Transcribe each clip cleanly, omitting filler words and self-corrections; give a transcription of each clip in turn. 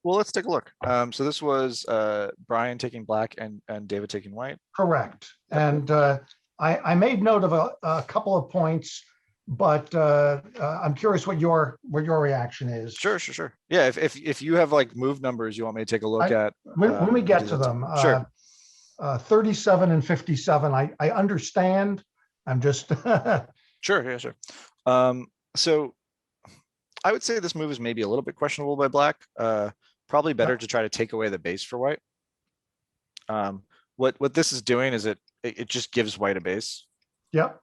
Well, let's take a look. So this was Brian taking black and David taking white. Correct. Yep. And I made note of a couple of points, but I'm curious what your reaction is. Sure. Yeah, if you have like move numbers you want me to take a look at. When we get to them, sure. 37 and 57, I understand. I'm just Sure, yeah, sure. So I would say this move is maybe a little bit questionable by black. Probably better to try to take away the base for white. What this is doing is it just gives white a base. Yep.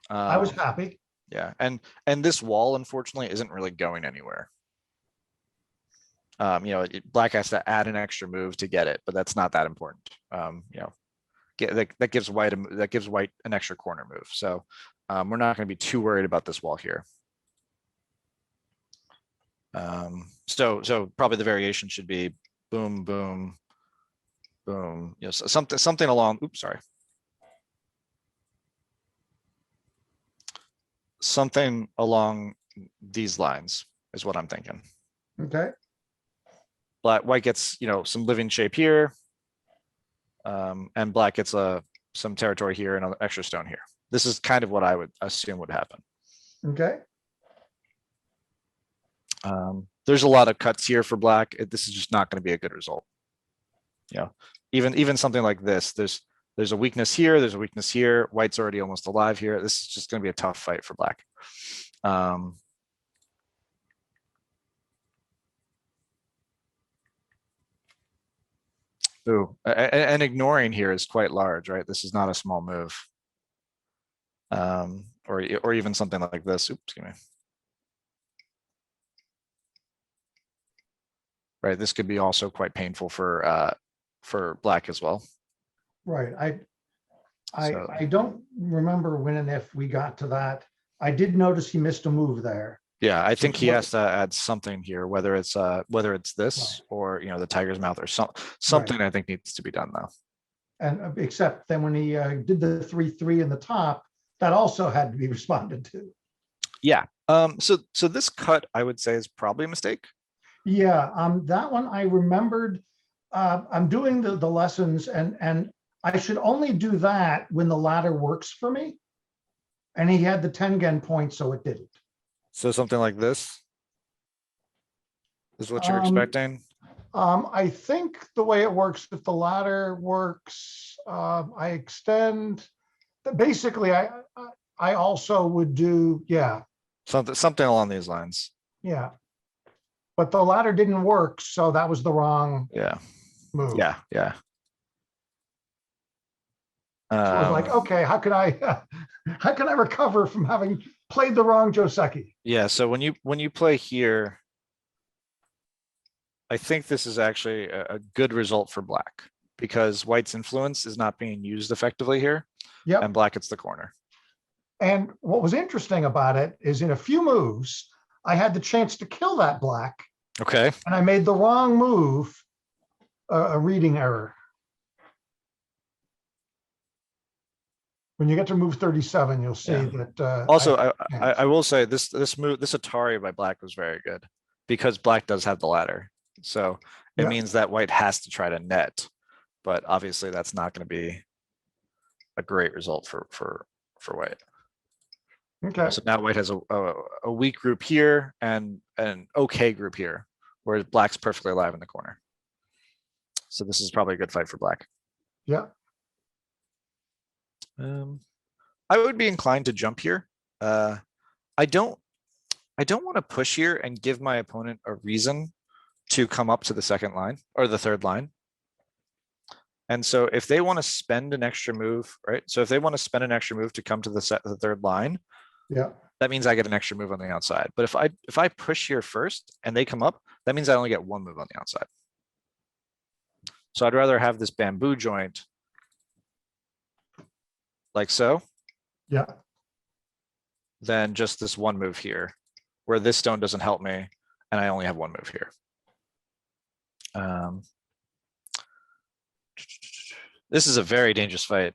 I was happy. Yeah, and this wall unfortunately isn't really going anywhere. Black has to add an extra move to get it, but that's not that important. That gives white an extra corner move. So we're not going to be too worried about this wall here. So probably the variation should be boom, boom, boom. Something along. Oops, sorry. Something along these lines is what I'm thinking. Okay. White gets some living shape here, and black gets some territory here and an extra stone here. This is kind of what I would assume would happen. Okay. There's a lot of cuts here for black. This is just not going to be a good result. Even something like this, there's a weakness here, there's a weakness here. White's already almost alive here. This is just going to be a tough fight for black. Ooh, and ignoring here is quite large, right? This is not a small move. Or even something like this. Oops, excuse me. Right, this could be also quite painful for black as well. Right. I don't remember when and if we got to that. I did notice he missed a move there. Yeah, I think he has to add something here, whether it's this or the tiger's mouth or something. I think needs to be done though. And except then when he did the 3-3 in the top, that also had to be responded to. Yeah. So this cut I would say is probably a mistake. Yeah. That one I remembered. I'm doing the lessons and I should only do that when the ladder works for me. And he had the tengen point, so it didn't. So something like this is what you're expecting? I think the way it works, if the ladder works, I extend. Basically, I also would do, yeah. Something along these lines. Yeah. But the ladder didn't work, so that was the wrong move. Yeah. So I was like, okay, how can I recover from having played the wrong Joseki? Yeah, so when you play here, I think this is actually a good result for black because white's influence is not being used effectively here. Yep. And black gets the corner. And what was interesting about it is in a few moves, I had the chance to kill that black. Okay. And I made the wrong move, a reading error. When you get to move 37, you'll see that. Also, I will say this Atari by black was very good because black does have the ladder. So it means that white has to try to net, but obviously that's not going to be a great result for white. Okay. So now white has a weak group here and an okay group here, whereas black's perfectly alive in the corner. So this is probably a good fight for black. Yeah. I would be inclined to jump here. I don't want to push here and give my opponent a reason to come up to the second line or the third line. And so if they want to spend an extra move, right? So if they want to spend an extra move to come to the third line, that means I get an extra move on the outside. But if I push here first and they come up, that means I only get one move on the outside. So I'd rather have this bamboo joint like so. Yeah. Than just this one move here, where this stone doesn't help me, and I only have one move here. This is a very dangerous fight.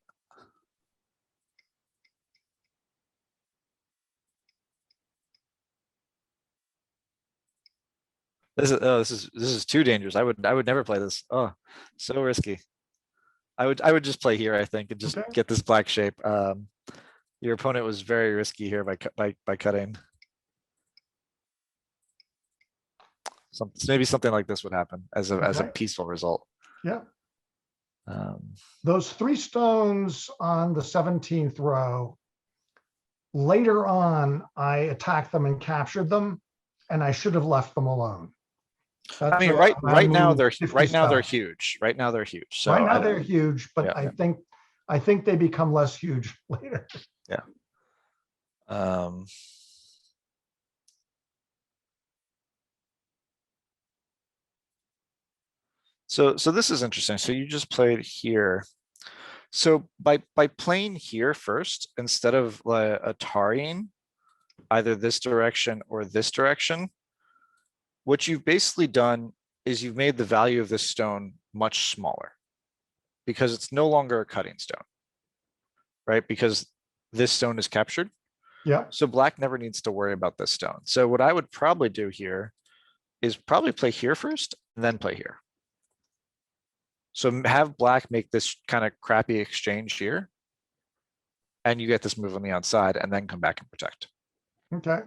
This is too dangerous. I would never play this. Oh, so risky. I would just play here, I think, and just Okay. get this black shape. Your opponent was very risky here by cutting. Maybe something like this would happen as a Okay. peaceful result. Yeah. Um, Those 3 stones on the 17th row, later on, I attacked them and captured them, and I should have left them alone. I mean, That's right now move they're 57. huge. Right now they're huge. So Right now they're huge, but yeah, I think they become less huge later. yeah. Um, so this is interesting. So you just played here. So by playing here first, instead of Atariing either this direction or this direction, what you've basically done is you've made the value of this stone much smaller because it's no longer a cutting stone, right? Because this stone is captured. Yeah. So black never needs to worry about this stone. So what I would probably do here is probably play here first, and then play here. So have black make this kind of crappy exchange here, and you get this move on the outside, and then come back and protect. Okay.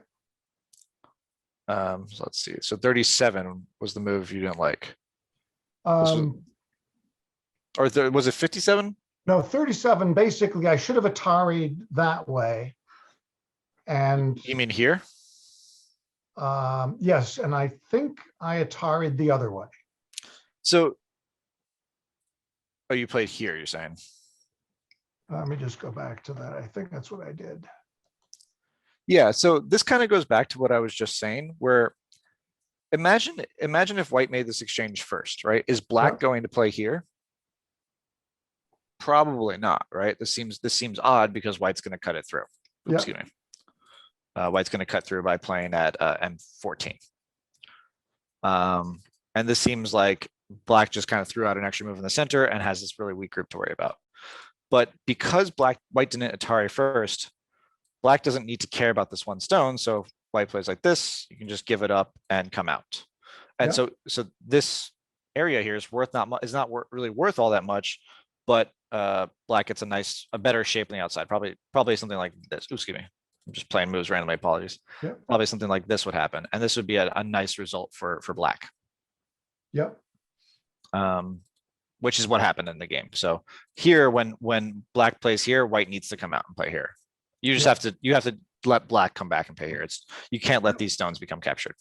So let's see. So 37 was the move you didn't like. Or was it 57? No, 37. Basically, I should have Atari'd that way. And You mean here? yes, and I think I Atari'd the other way. So, oh, you played here, you're saying? Let me just go back to that. I think that's what I did. Yeah, so this kind of goes back to what I was just saying, where imagine if white made this exchange first, right? Is black Yeah. going to play here? Probably not, right? This seems odd because white's going to cut it through. Oops, Yeah. excuse me. White's going to cut through by playing at M14. And this seems like black just kind of threw out an extra move in the center and has this really weak group to worry about. But because white didn't Atari first, black doesn't need to care about this one stone. So if white plays like this, you can just give it up and come out. And Yeah. so this area here is not really worth all that much, but black gets a better shape on the outside. Probably something like this. Ooh, excuse me. I'm just playing moves randomly. Apologies. Yeah. Probably something like this would happen, and this would be a nice result for black. Yep. Which is what happened in the game. So here, when black plays here, white needs to come out and play here. You just have to let black come back and play here. You can't let these stones become captured.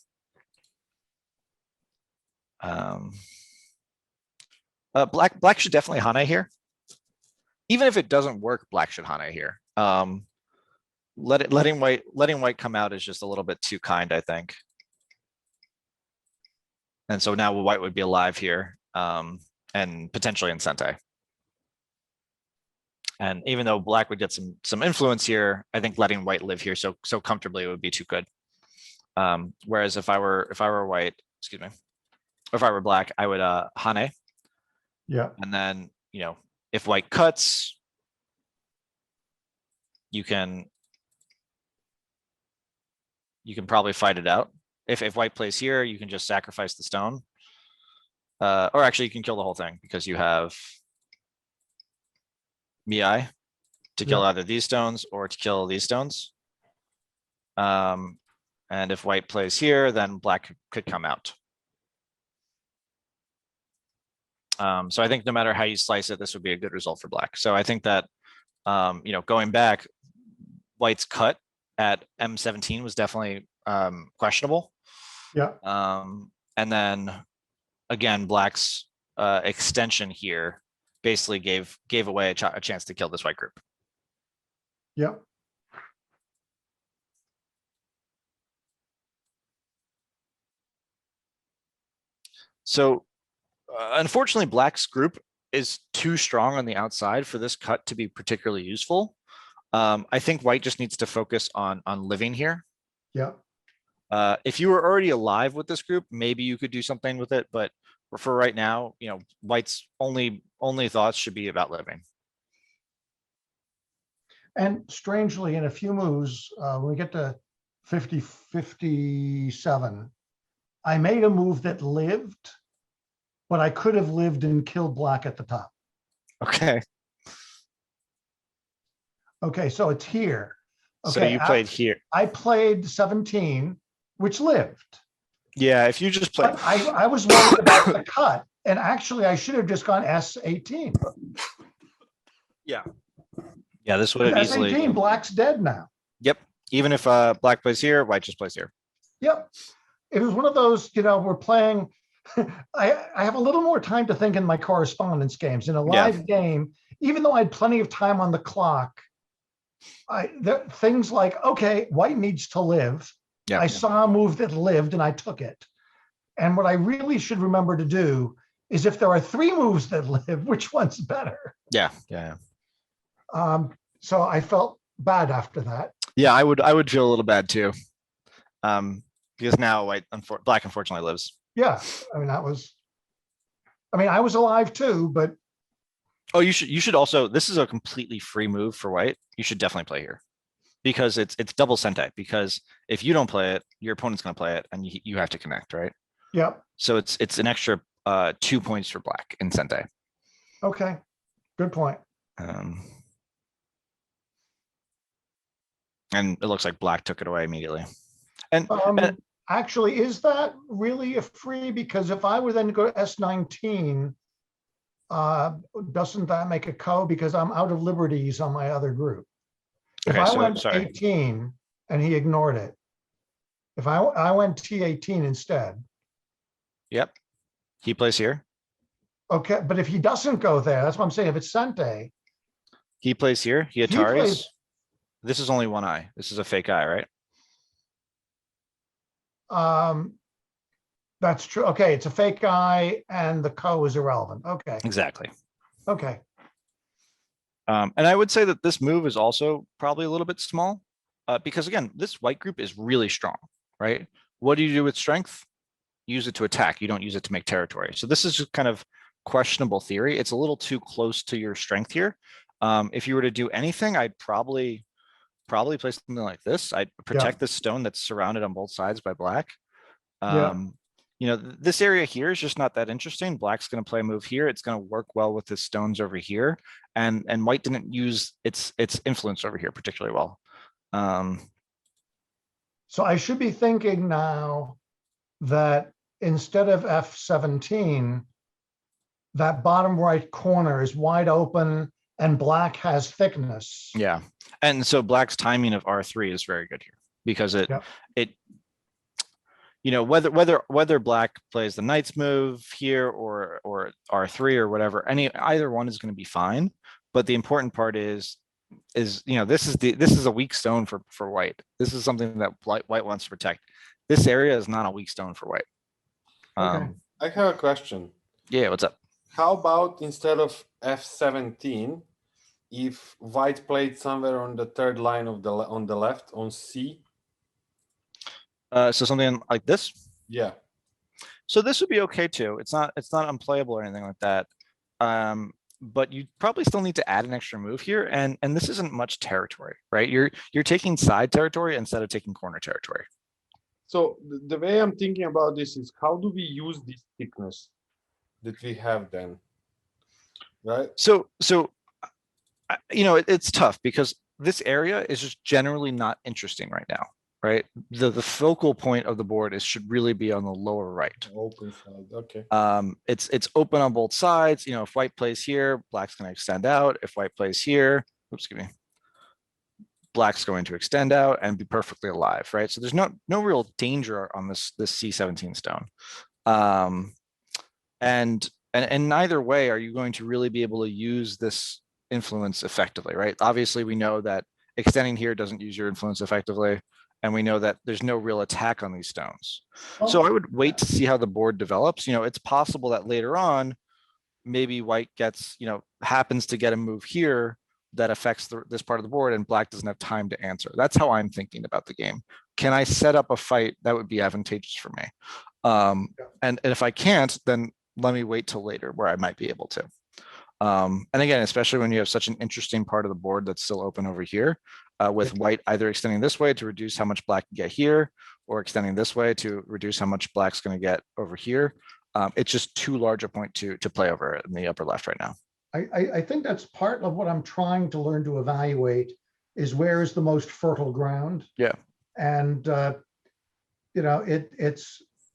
Black should definitely Hane here. Even if it doesn't work, black should Hane here. Letting white come out is just a little bit too kind, I think. And so now white would be alive here, and potentially in Sente. And even though black would get some influence here, I think letting white live here so comfortably would be too good. Whereas if I were white, excuse me, or if I were black, I would Hane. Yeah. And then, if white cuts, you can probably fight it out. If white plays here, you can just sacrifice the stone. Or actually you can kill the whole thing because you have Miai to kill either these stones or to kill these stones. And if white plays here, then black could come out. So I think no matter how you slice it, this would be a good result for black. So I think that, going back, white's cut at M17 was definitely questionable. Yeah. And then again, black's extension here basically gave away a chance to kill this white group. Yeah. So unfortunately, black's group is too strong on the outside for this cut to be particularly useful. I think white just needs to focus on living here. Yeah. If you were already alive with this group, maybe you could do something with it. But for right now, white's only thoughts should be about living. And strangely, in a few moves, when we get to 57, I made a move that lived, but I could have lived and killed black at the top. Okay. Okay, so it's here. So Okay, you played here. I played 17, which lived. Yeah, if you just play. But I was worried about the cut. And actually, I should have just gone S18. Yeah. Yeah, this would have easily. S18, black's dead now. Yep. Even if black plays here, white just plays here. Yep. It was one of those, we're playing. I have a little more time to think in my correspondence games. In a live game, even though I had plenty of time on the clock, things like, okay, white needs to live. Yeah. I saw a move that lived and I took it. And what I really should remember to do is if there are 3 moves that live, which one's better? Yeah. So I felt bad after that. Yeah, I would feel a little bad too. Because now black unfortunately lives. Yeah. I was alive too, but. Oh, you should also, this is a completely free move for white. You should definitely play here because it's double sente, because if you don't play it, your opponent's going to play it and you have to connect, right? Yeah. So it's an extra 2 points for black in sente. Okay. Good point. And it looks like black took it away immediately. And actually, is that really a free? Because if I were then to go to S19, doesn't that make a co? Because I'm out of liberties on my other group. If I went 18 and he ignored it, if I went T18 instead. Yep. He plays here. Okay, but if he doesn't go there, that's what I'm saying. If it's Sente. He plays here. He Ataris. This is only one eye. This is a fake eye, right? That's true. Okay, it's a fake eye and the co is irrelevant. Okay. Exactly. Okay. And I would say that this move is also probably a little bit small because again, this white group is really strong, right? What do you do with strength? Use it to attack. You don't use it to make territory. So this is just kind of questionable theory. It's a little too close to your strength here. If you were to do anything, I'd probably play something like this. I'd protect this stone that's surrounded on both sides by black. This area here is just not that interesting. Black's going to play a move here. It's going to work well with the stones over here. And white didn't use its influence over here particularly well. So I should be thinking now that instead of F17, that bottom right corner is wide open and black has thickness. Yeah. And so black's timing of R3 is very good here because whether black plays the knight's move here or R3 or whatever, either one is going to be fine. But the important part is this is a weak stone for white. This is something that white wants to protect. This area is not a weak stone for white. I have a question. Yeah, what's up? How about instead of F17, if white played somewhere on the third line on the left on C? So something like this? Yeah. So this would be okay too. It's not unplayable or anything like that. But you probably still need to add an extra move here, and this isn't much territory, right? You're taking side territory instead of taking corner territory. So the way I'm thinking about this is, how do we use this thickness that we have then, right? So it's tough because this area is just generally not interesting right now, right? The focal point of the board should really be on the lower right. Open side, okay. It's open on both sides. If white plays here, black's going to extend out. If white plays here, black's going to extend out and be perfectly alive, right? So there's no real danger on this C17 stone. And neither way are you going to really be able to use this influence effectively, right? Obviously, we know that extending here doesn't use your influence effectively, and we know that there's no real attack on these stones. So I would wait to see how the board develops. It's possible that later on, maybe white gets, happens to get a move here that affects this part of the board and black doesn't have time to answer. That's how I'm thinking about the game. Can I set up a fight that would be advantageous for me? And if I can't, then let me wait till later where I might be able to. And again, especially when you have such an interesting part of the board that's still open over here, with white either extending this way to reduce how much black can get here, or extending this way to reduce how much black's going to get over here. It's just too large a point to play over in the upper left right now. I think that's part of what I'm trying to learn to evaluate is where is the most fertile ground. Yeah. And,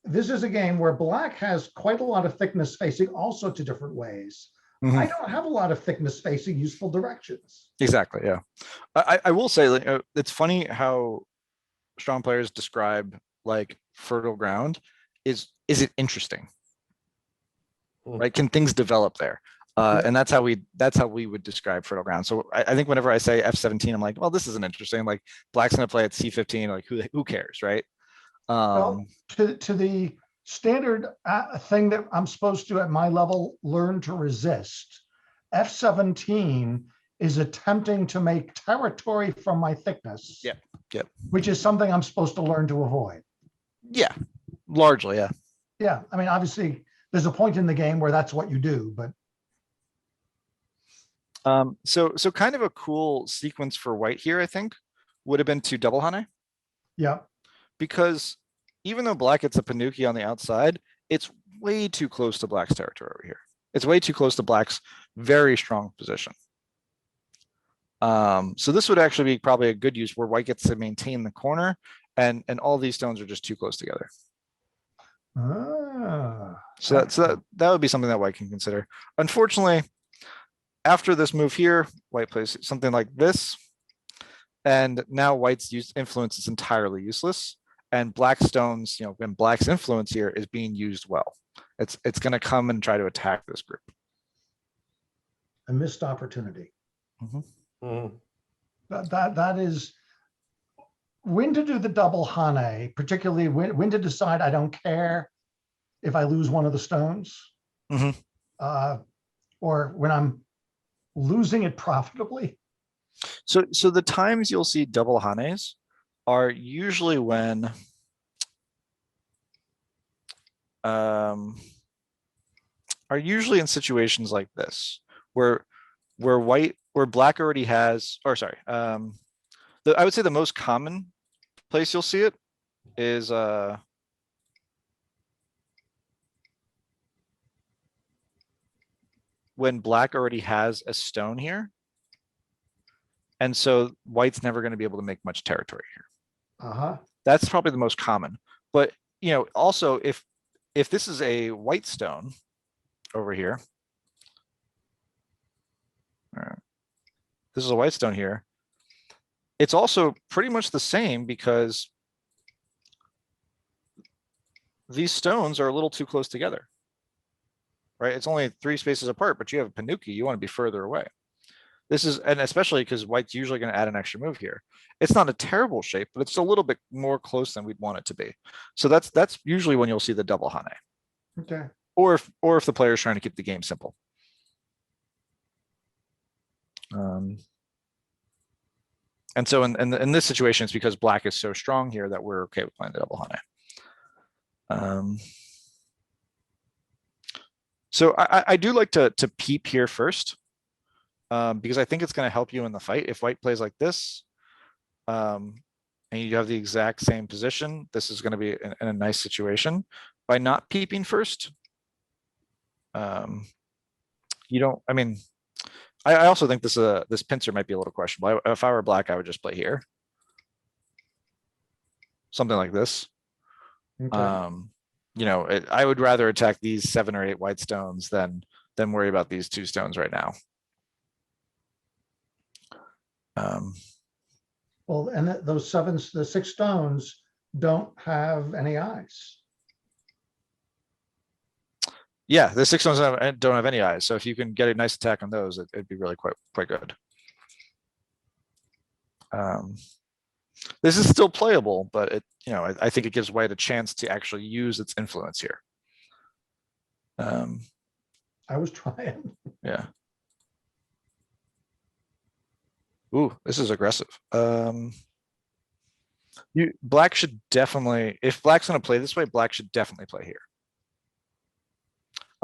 this is a game where black has quite a lot of thickness facing all sorts of different ways. I don't have a lot of thickness facing useful directions. Exactly. Yeah. I will say, like, it's funny how strong players describe like fertile ground. Is it interesting? Right? Can things develop there? And that's how we would describe fertile ground. So I think whenever I say F17, I'm like, well, this isn't interesting. Like black's going to play at C15. Like who cares, right? Well, to the standard thing that I'm supposed to, at my level, learn to resist, F17 is attempting to make territory from my thickness. Yep. Yep. Which is something I'm supposed to learn to avoid. Yeah, largely, yeah. Yeah, I mean, obviously, there's a point in the game where that's what you do, but. So kind of a cool sequence for white here, I think, would have been to double Hane. Yeah. Because even though black gets a Panuki on the outside, it's way too close to black's territory over here. It's way too close to black's very strong position. So this would actually be probably a good use where white gets to maintain the corner and all these stones are just too close together. So that would be something that white can consider. Unfortunately, after this move here, white plays something like this. And now white's influence is entirely useless. And black stones, when black's influence here is being used well. It's going to come and try to attack this group. A missed opportunity. Mhm. That is when to do the double Hane, particularly when to decide I don't care if I lose one of the stones, or when I'm losing it profitably. So the times you'll see double Hanes are usually when in situations like this, where black already has, or sorry, I would say the most common place you'll see it is when black already has a stone here. And so white's never going to be able to make much territory here. That's probably the most common. But also if this is a white stone over here, this is a white stone here, it's also pretty much the same because these stones are a little too close together, right? It's only 3 spaces apart, but you have a Panuki, you want to be further away. This is, and especially because white's usually going to add an extra move here. It's not a terrible shape, but it's a little bit more close than we'd want it to be. So that's usually when you'll see the double Hane. Okay. Or if the player is trying to keep the game simple. And so in this situation, it's because black is so strong here that we're okay with playing the double Hane. So I do like to peep here first. Because I think it's going to help you in the fight. If white plays like this, and you have the exact same position, this is going to be in a nice situation. By not peeping first, you don't, I mean, I also think this pincer might be a little questionable. If I were black, I would just play here. Something like this. Okay. I would rather attack these 7 or 8 white stones than worry about these 2 stones right now. Well, and the 6 stones don't have any eyes. Yeah, the 6 stones don't have any eyes. So if you can get a nice attack on those, it'd be really quite good. This is still playable, but I think it gives white a chance to actually use its influence here. I was trying. Yeah. Ooh, this is aggressive. Black should definitely, if black's going to play this way, black should definitely play here.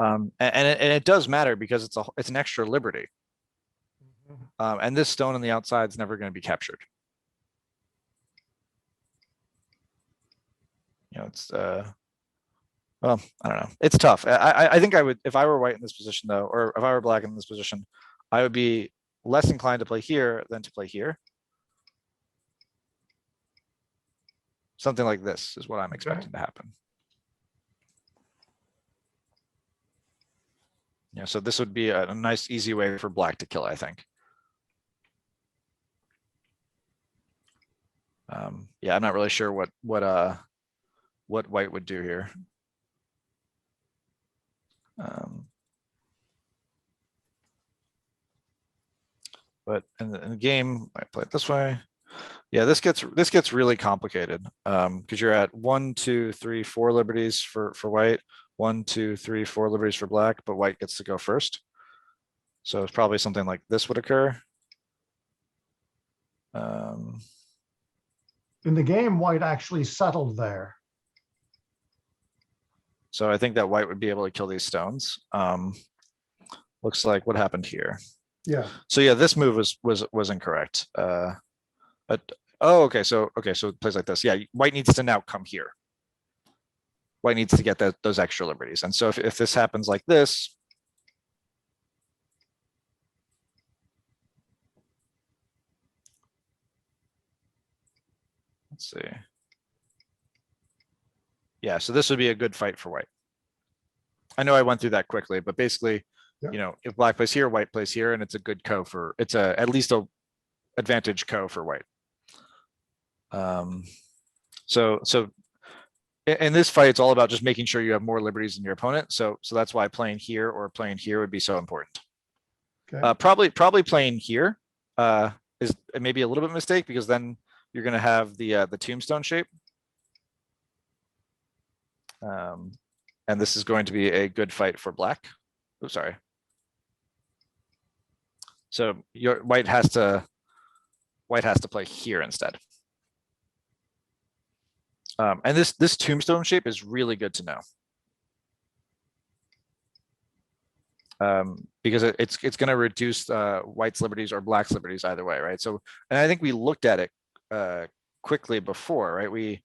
And it does matter because it's an extra liberty. And this stone on the outside is never going to be captured. you know, it's well, I don't know. It's tough. I think I would, if I were white in this position though, or if I were black in this position, I would be less inclined to play here than to play here. Something like this is what I'm expecting to happen. Yeah, so this would be a nice, easy way for black to kill, I think. Yeah, I'm not really sure what white would do here. But in the game, I play it this way. Yeah, this gets really complicated because you're at 1, 2, 3, 4 liberties for white, 1, 2, 3, 4 liberties for black, but white gets to go first. So it's probably something like this would occur. In the game, white actually settled there. So I think that white would be able to kill these stones. Looks like what happened here. Yeah. So yeah, this move was incorrect. But oh, okay. So it plays like this. Yeah, white needs to now come here. White needs to get those extra liberties. And so if this happens like this, let's see. Yeah, so this would be a good fight for white. I know I went through that quickly, but basically, Yeah. you know, if black plays here, white plays here, and it's a good co for, it's at least a advantage co for white. So in this fight, it's all about just making sure you have more liberties than your opponent. So that's why playing here or playing here would be so important. Okay. Probably playing here is maybe a little bit mistake because then you're going to have the tombstone shape. And this is going to be a good fight for black. Oh, sorry. So your white has to play here instead. And this tombstone shape is really good to know. Because it's going to reduce white's liberties or black's liberties either way, right? So, and I think we looked at it quickly before, right? We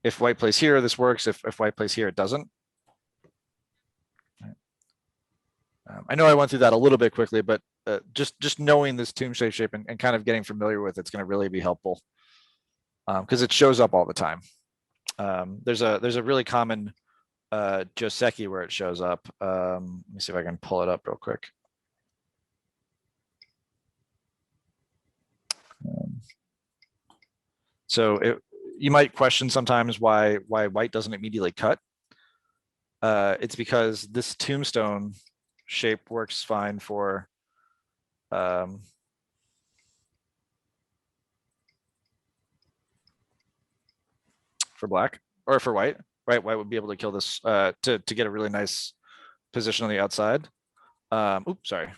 if white plays here, this works. If white plays here, it doesn't. I know I went through that a little bit quickly, but just knowing this tombstone shape and kind of getting familiar with it's going to really be helpful because it shows up all the time. There's a really common Joseki where it shows up. Let me see if I can pull it up real quick. So you might question sometimes why white doesn't immediately cut. It's because this tombstone shape works fine for black or for white, right? White would be able to kill this to get a really nice position on the outside. Oops, sorry.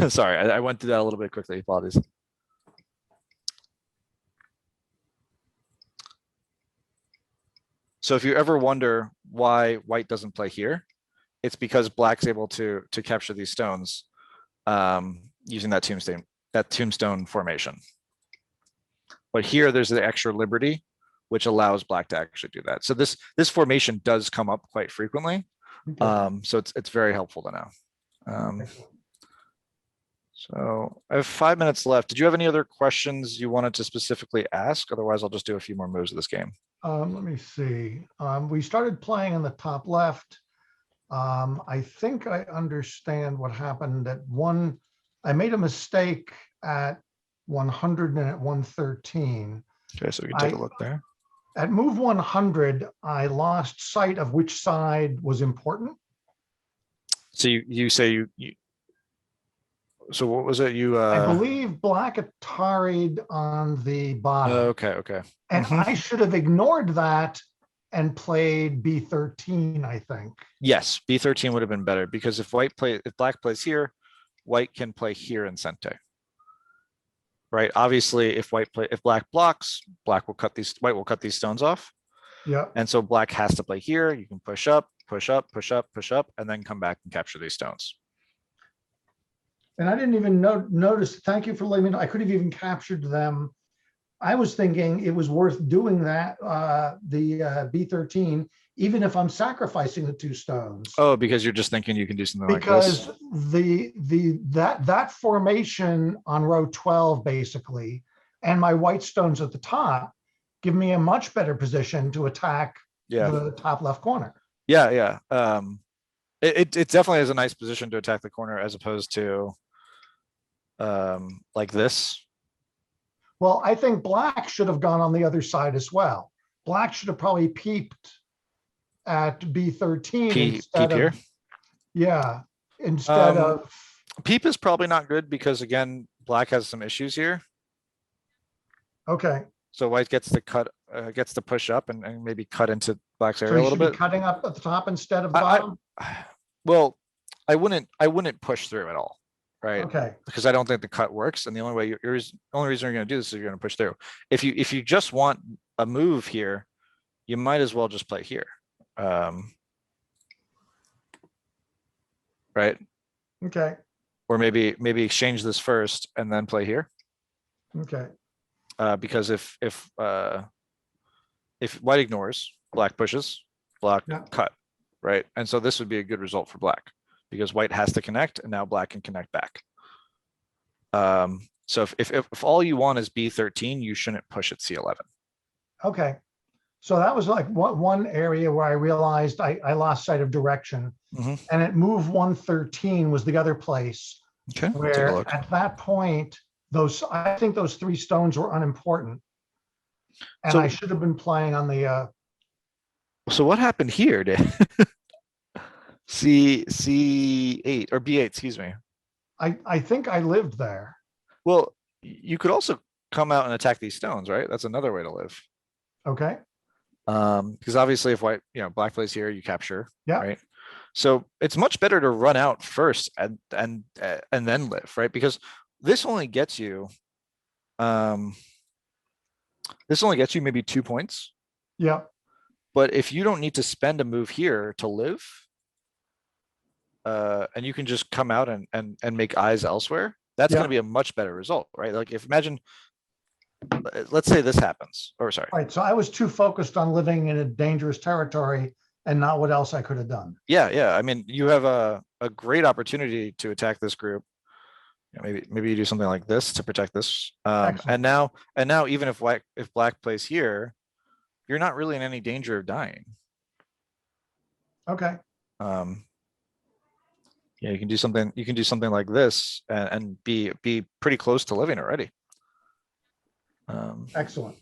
Sorry, I went through that a little bit quickly. Apologies. So if you ever wonder why white doesn't play here, it's because black's able to capture these stones using that tombstone formation. But here there's the extra liberty, which allows black to actually do that. So this formation does come up quite frequently. Okay. So it's very helpful to know. So I have 5 minutes left. Did you have any other questions you wanted to specifically ask? Otherwise, I'll just do a few more moves of this game. Let me see. We started playing in the top left. I think I understand what happened at one. I made a mistake at 100 and at 113. Okay, so we can take a look there. At move 100, I lost sight of which side was important. So you say you so what was it? I believe black Atari'd on the bottom. Okay. And I should have ignored that and played B13, I think. Yes, B13 would have been better because if black plays here, white can play here in Sente. Right. Obviously, if black blocks, white will cut these stones off. Yeah. And so black has to play here. You can push up, push up, push up, push up, and then come back and capture these stones. And I didn't even notice, thank you for letting me know, I could have even captured them. I was thinking it was worth doing that, the B13, even if I'm sacrificing the 2 stones. Oh, because you're just thinking you can do something like Because this. that formation on row 12 basically, and my white stones at the top give me a much better position to attack Yeah. the top left corner. Yeah, yeah. It definitely is a nice position to attack the corner as opposed to like this. Well, I think black should have gone on the other side as well. Black should have probably peeped at B13 instead Peep here. of, yeah, instead of, Peep is probably not good because again, black has some issues here. okay. So white gets to cut, gets to push up and maybe cut into black's So area a he little should be bit. cutting up at the top instead of the I- bottom? Well, I wouldn't push through at all, right? Okay, Because I don't think the cut works. And the only way only reason you're gonna do this is you're gonna push through. If you just want a move here, you might as well just play here. Right? okay, Or maybe exchange this first and then play here. okay. Because if white ignores, black pushes, black Yeah. cut, right? And so this would be a good result for black because white has to connect and now black can connect back. So if all you want is B13, you shouldn't push at C11. Okay. So that was like one area where I realized I lost sight of direction. Mhm. And at move 113 was the other place Okay, take a where look. at that point, I think those 3 stones were unimportant. And So- I should have been playing on the, So what happened here? C8 or B8, excuse me. I think I lived there. Well, you could also come out and attack these stones, right? That's another way to live. Okay, Because obviously if white, black plays here, you capture, yeah, right? So it's much better to run out first and then live, right? Because this only gets you maybe 2 points. yeah, But if you don't need to spend a move here to live, and you can just come out and make eyes elsewhere, that's Yeah. going to be a much better result, right? Like if imagine, let's say this happens, or sorry. right. So I was too focused on living in a dangerous territory and not what else I could have done. Yeah, yeah. I mean, you have a great opportunity to attack this group. Maybe you do something like this to protect this. Excellent. And now even if black plays here, you're not really in any danger of dying. Okay, Yeah, you can do something like this and be pretty close to living already. excellent.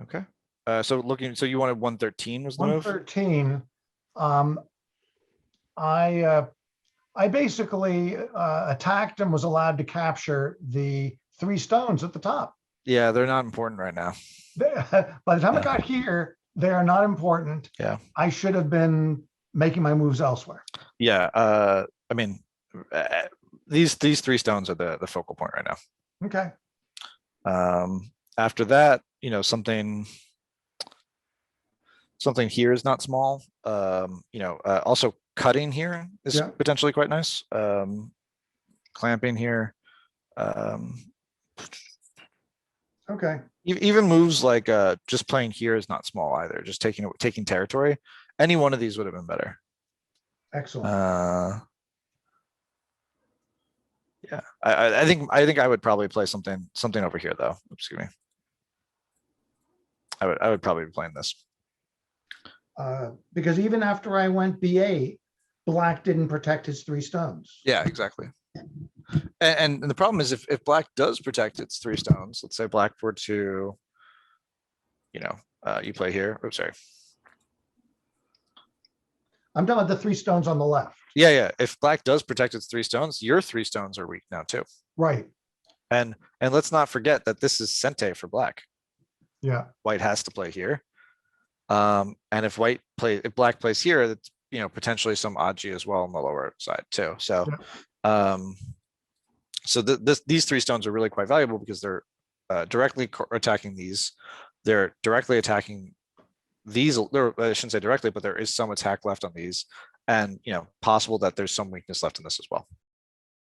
Okay. So you wanted 113 was the move? 113, I basically attacked and was allowed to capture the 3 stones at the top. Yeah, they're not important right now. By the time I Yeah. got here, they are not important. Yeah. I should have been making my moves elsewhere. Yeah. I mean, these 3 stones are the focal point right now. Okay, After that, something here is not small. Also cutting here is Yeah. potentially quite nice. Clamping here. okay, Even moves like just playing here is not small either. Just taking territory. Any one of these would have been better. excellent. Yeah, I think I would probably play something over here though. Excuse me. I would probably be playing this. Because even after I went B8, black didn't protect his 3 stones. Yeah, exactly. And the problem is if black does protect its 3 stones, let's say black were to, you play here. Oops, sorry. I'm talking about the 3 stones on the left. Yeah, yeah. If black does protect its 3 stones, your 3 stones are weak now too. Right, And let's not forget that this is Sente for black. yeah, White has to play here. And if black plays here, that's potentially some Aji as well on the lower side too. So these 3 stones are really quite valuable because they're directly attacking these. They're directly attacking these. I shouldn't say directly, but there is some attack left on these, and possible that there's some weakness left in this as well.